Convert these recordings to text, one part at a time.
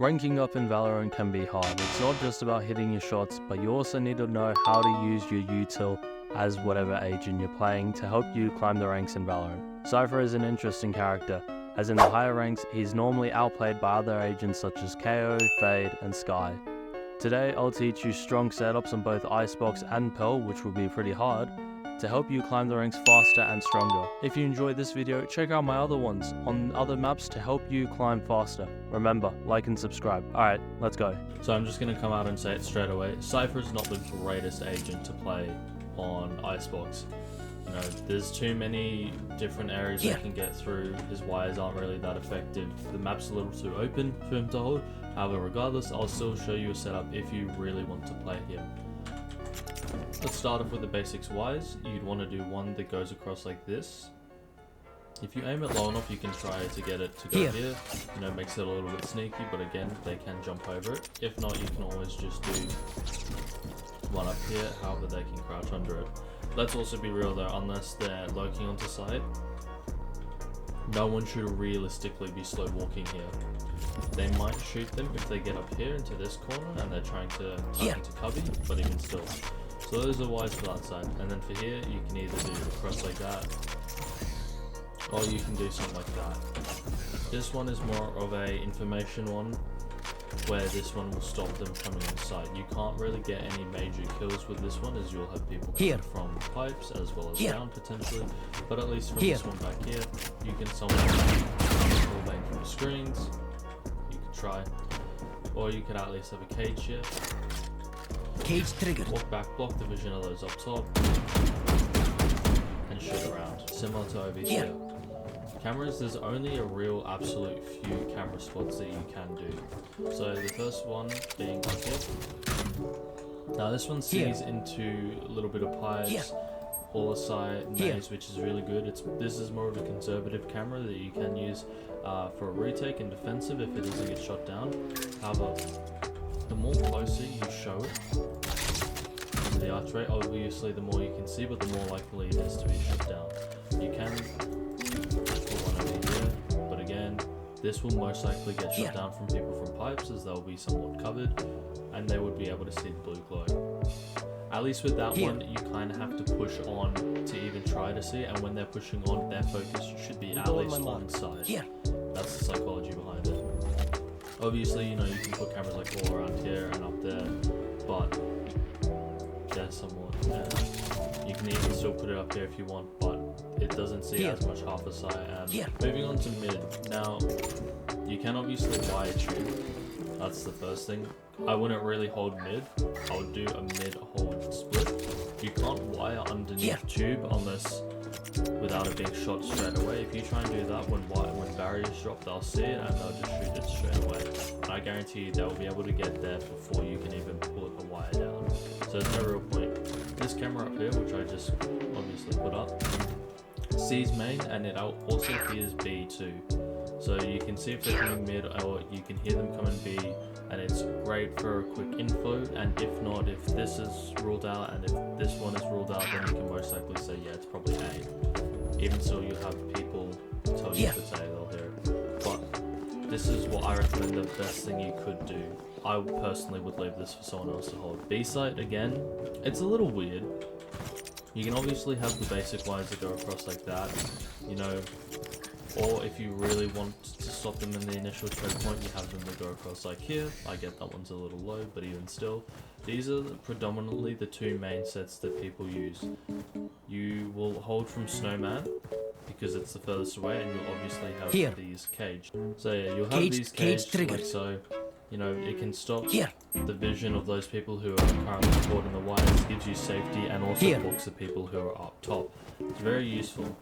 Ranking up in Valorant can be hard. It's not just about hitting your shots, but you also need to know how to use your util as whatever agent you're playing to help you climb the ranks in Valorant. Cypher is an interesting character, as in the higher ranks, he's normally outplayed by other agents such as KO, Fade, and Sky. Today, I'll teach you strong setups on both Icebox and Pearl, which will be pretty hard, to help you climb the ranks faster and stronger. If you enjoyed this video, check out my other ones on other maps to help you climb faster. Remember, like and subscribe. Alright, let's go. So I'm just going to come out and say it straight away. Cypher is not the greatest agent to play on Icebox. You know, there's too many different areas that can get through. His wires aren't really that effective. The map's a little too open for him to hold. However, regardless, I'll still show you a setup if you really want to play him. Let's start off with the basics wise. You'd want to do one that goes across like this. If you aim it low enough, you can try to get it to go here. You know, makes it a little bit sneaky, but again, they can jump over it. If not, you can always just do one up here, however they can crouch under it. Let's also be real though, unless they're lurking onto site, no one should realistically be slow walking here. They might shoot them if they get up here into this corner and they're trying to tuck into cubby, but even still. So those are wise for that side. And then for here, you can either do a cross like that, or you can do something like that. This one is more of a information one, where this one will stop them coming inside. You can't really get any major kills with this one, as you'll have people coming from pipes as well as down potentially. But at least from this one back here, you can somewhat pull bang from the screens. You could try, or you could at least have a cage here. Cage triggered. Walk back, block the vision of those up top, and shoot around. Similar to over here. Cameras, there's only a real absolute few camera spots that you can do. So the first one being up here. Now this one sees into a little bit of pipes, side maze, which is really good. This is more of a conservative camera that you can use for a retake and defensive if it doesn't get shot down. However, the more closer you show it to the arch rate, obviously the more you can see, but the more likely it is to be shot down. You can but again, this will most likely get shot down from people from pipes, as they'll be somewhat covered and they would be able to see the blue glow. At least with that one, you kind of have to push on to even try to see, and when they're pushing on, their focus should be at least one side. That's the psychology behind it. Obviously, you know, you can put cameras like all around here and up there, but they're somewhat you can even still put it up here if you want, but it doesn't see as much half a sight. And moving on to mid. Now, you can obviously wire tube. That's the first thing. I wouldn't really hold mid. I would do a mid hold split. You can't wire underneath tube unless without it being shot straight away. If you try and do that when barriers drop, they'll see it and they'll just shoot it straight away. And I guarantee you they'll be able to get there before you can even put a wire down. So there's no real point. This camera up here, which I just obviously put up, sees main and it also hears B too. So you can see if they're coming mid, or you can hear them coming B, and it's great for a quick info. And if not, if this is ruled out and if this one is ruled out, then you can most likely say, yeah, it's probably A. Even so, you have people tell you if it's A, they'll hear it. But this is what I recommend the best thing you could do. I personally would leave this for someone else to hold. B site, again, it's a little weird. You can obviously have the basic wires that go across like that, you know, or if you really want to stop them in the initial choke point, you have them that go across like here. I get that one's a little low, but even still, these are predominantly the two main sets that people use. You will hold from Snowman, because it's the furthest away, and you'll obviously have these caged. So yeah, you'll have these caged like so. You know, it can stop the vision of those people who are currently caught in the wires, gives you safety, and also blocks the people who are up top. It's very useful.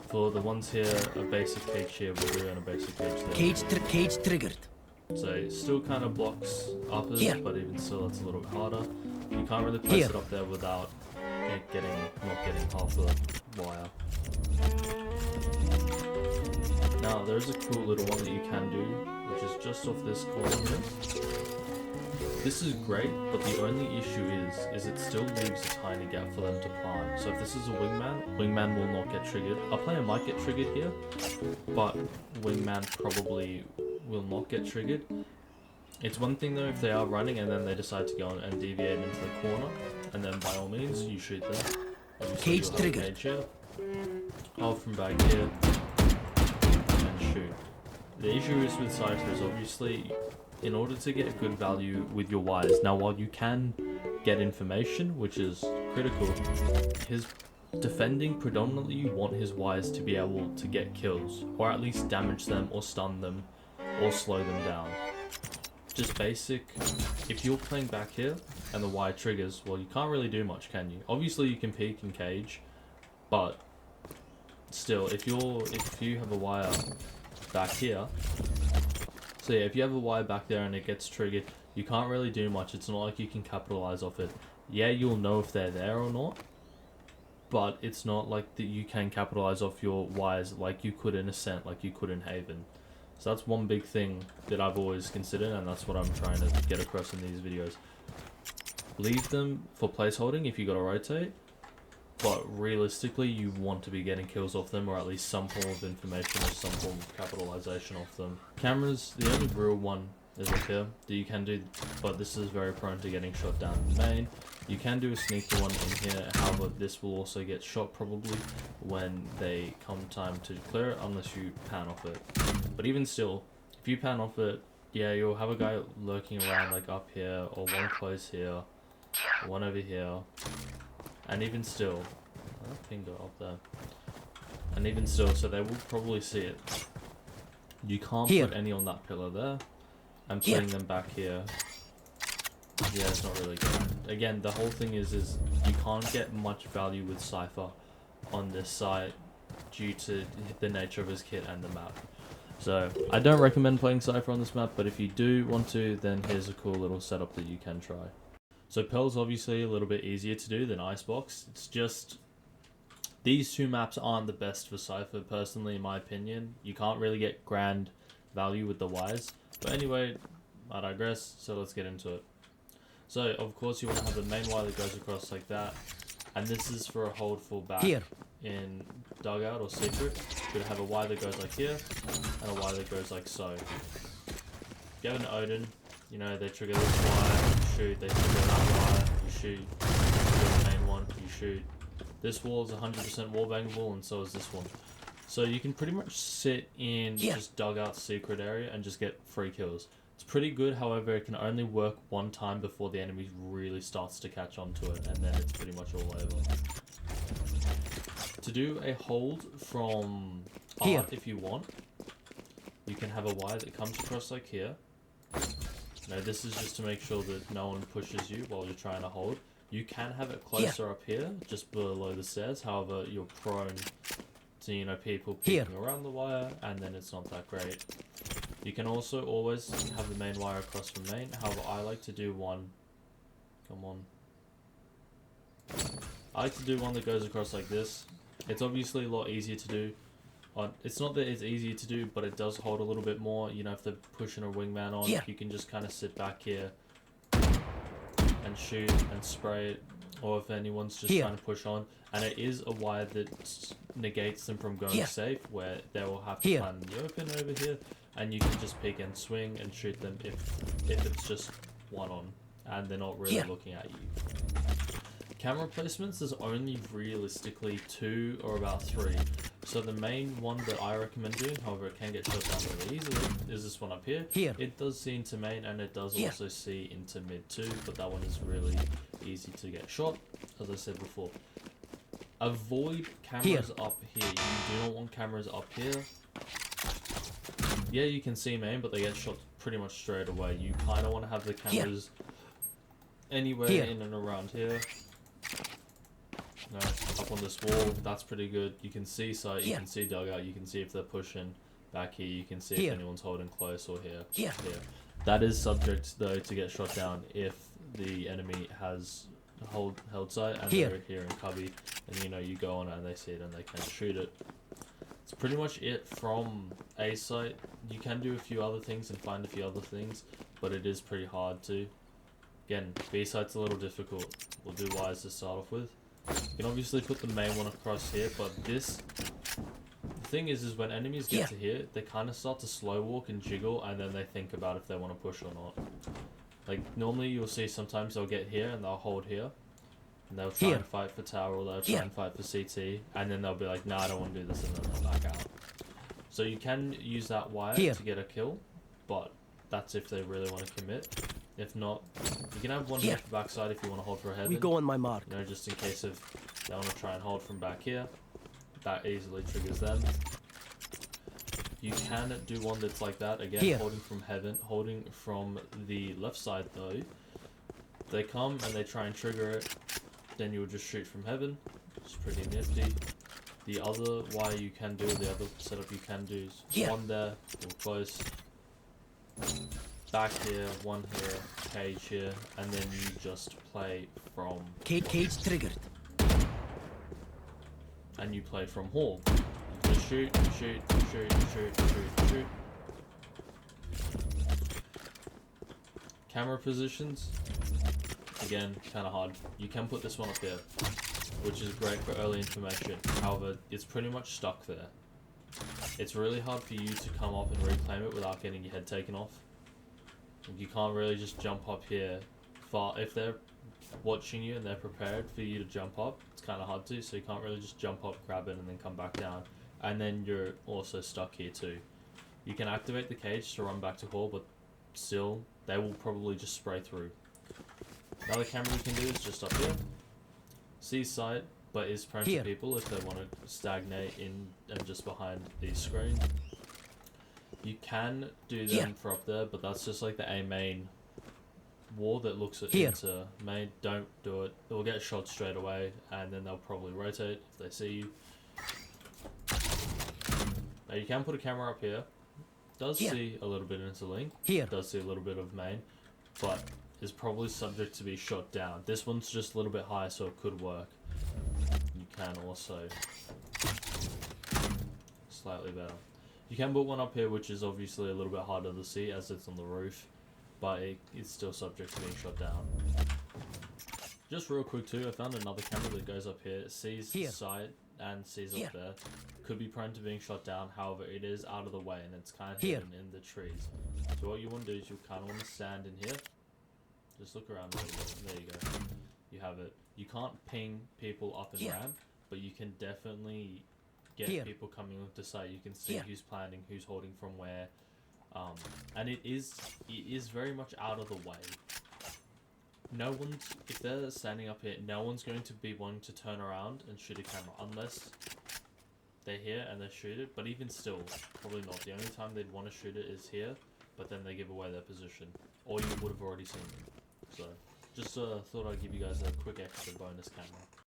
For the ones here, a basic cage here will do, and a basic cage there. Cage triggered. So it still kind of blocks uppers, but even still it's a little bit harder. You can't really place it up there without it not getting half the wire. Now there's a cool little one that you can do, which is just off this corner here. This is great, but the only issue is it still leaves a tiny gap for them to plant. So if this is a wingman will not get triggered. A player might get triggered here, but wingman probably will not get triggered. It's one thing though if they are running and then they decide to go and deviate into the corner, and then by all means you shoot them. Obviously Cage triggered. Cage here. Hold from back here and shoot. The issue is with Cypher is obviously in order to get good value with your wires. Now while you can get information, which is critical, his defending predominantly you want his wires to be able to get kills, or at least damage them or stun them or slow them down. Just basic. If you're playing back here and the wire triggers, well you can't really do much, can you? Obviously you can peek and cage, but still if you have a wire back here, so yeah, if you have a wire back there and it gets triggered, you can't really do much. It's not like you can capitalize off it. Yeah, you'll know if they're there or not, but it's not like that you can capitalize off your wires like you could in Ascent, like you could in Haven. So that's one big thing that I've always considered, and that's what I'm trying to get across in these videos. Leave them for placeholding if you gotta rotate, but realistically you want to be getting kills off them, or at least some form of information or some form of capitalization off them. Cameras, the only real one is up here that you can do, but this is very prone to getting shot down in the main. You can do a sneaky one in here, however this will also get shot probably when they come time to clear it, unless you pan off it. But even still, if you pan off it, yeah, you'll have a guy lurking around like up here, or one close here, or one over here, and even still, finger up there, and even still, so they will probably see it. You can't put any on that pillar there, and putting them back here, yeah, it's not really good. Again, the whole thing is you can't get much value with Cypher on this site due to the nature of his kit and the map. So I don't recommend playing Cypher on this map, but if you do want to, then here's a cool little setup that you can try. So Pearl's obviously a little bit easier to do than Icebox. It's just these two maps aren't the best for Cypher, personally, in my opinion. You can't really get grand value with the wires. But anyway, I digress, so let's get into it. So, of course, you want to have the main wire that goes across like that. And this is for a hold full back in dugout or secret. You're going to have a wire that goes like here, and a wire that goes like so. If you have an Odin, you know, they trigger this wire, you shoot, they trigger that wire, you shoot, you trigger the main one, you shoot. This wall is 100% wallbangable, and so is this one. So you can pretty much sit in just dugout secret area and just get free kills. It's pretty good, however, it can only work one time before the enemy really starts to catch on to it, and then it's pretty much all over. To do a hold from art, if you want, you can have a wire that comes across like here. Now this is just to make sure that no one pushes you while you're trying to hold. You can have it closer up here, just below the stairs, however, you're prone to, you know, people peeking around the wire, and then it's not that great. You can also always have the main wire across from main, however I like to do one, I like to do one that goes across like this. It's obviously a lot easier to do. It's not that it's easier to do, but it does hold a little bit more. You know, if they're pushing a wingman on, you can just kind of sit back here and shoot and spray it, or if anyone's just trying to push on. And it is a wire that negates them from going safe, where they will have to plan the open over here, and you can just pick and swing and shoot them if it's just one on and they're not really looking at you. Camera placements, there's only realistically 2 or about 3. So the main one that I recommend doing, however it can get shot down really easily, is this one up here. It does see into main, and it does also see into mid too, but that one is really easy to get shot, as I said before. Avoid cameras up here. You do not want cameras up here. Yeah, you can see main, but they get shot pretty much straight away. You kind of want to have the cameras anywhere in and around here. No, up on this wall, that's pretty good. You can see site, you can see dugout, you can see if they're pushing back here, you can see if anyone's holding close or here. That is subject though to get shot down if the enemy has held site and they're here in cubby, and you know, you go on it and they see it and they can shoot it. It's pretty much it from A site. You can do a few other things and find a few other things, but it is pretty hard to. Again, B site's a little difficult. We'll do Y's to start off with. You can obviously put the main one across here, but this thing is when enemies get to here, they kind of start to slow walk and jiggle, and then they think about if they want to push or not. Like, normally you'll see sometimes they'll get here and they'll hold here, and they'll try and fight for tower, or they'll try and fight for CT, and then they'll be like, nah, I don't want to do this, and then they'll back out. So you can use that wire to get a kill, but that's if they really want to commit. If not, you can have one hit for backside if you want to hold for a heaven. We go on my mark. You know, just in case if they want to try and hold from back here, that easily triggers them. You can do one that's like that, again, holding from heaven, holding from the left side though. They come and they try and trigger it, then you'll just shoot from heaven. It's pretty nifty. The other wire you can do, the other setup you can do is one there, real close. Back here, one here, cage here, and then you just play from Cage triggered. And you play from hall. You just shoot, shoot, shoot, shoot, shoot, shoot. Camera positions, again, kind of hard. You can put this one up here, which is great for early information. However, it's pretty much stuck there. It's really hard for you to come up and reclaim it without getting your head taken off. You can't really just jump up here. If they're watching you and they're prepared for you to jump up, it's kind of hard to, so you can't really just jump up, grab it, and then come back down. And then you're also stuck here too. You can activate the cage to run back to hall, but still, they will probably just spray through. Another camera you can do is just up here. Sees sight, but is prone to people if they want to stagnate in and just behind the screen. You can do them for up there, but that's just like the A main wall that looks into main. Don't do it. It will get shot straight away, and then they'll probably rotate if they see you. Now you can put a camera up here. Does see a little bit into link. Does see a little bit of main, but is probably subject to be shot down. This one's just a little bit higher, so it could work. You can also slightly better. You can put one up here, which is obviously a little bit harder to see as it's on the roof, but it's still subject to being shot down. Just real quick too, I found another camera that goes up here. It sees sight and sees up there. Could be prone to being shot down, however it is out of the way and it's kind of hidden in the trees. So what you want to do is you kind of want to stand in here. Just look around a little bit. There you go. You have it. You can't ping people up and ramp, but you can definitely get people coming onto site. You can see who's planning, who's holding from where, and it is very much out of the way. No one's, if they're standing up here, no one's going to be wanting to turn around and shoot a camera unless they're here and they shoot it. But even still, probably not. The only time they'd want to shoot it is here, but then they give away their position, or you would have already seen them. So just thought I'd give you guys a quick extra bonus camera.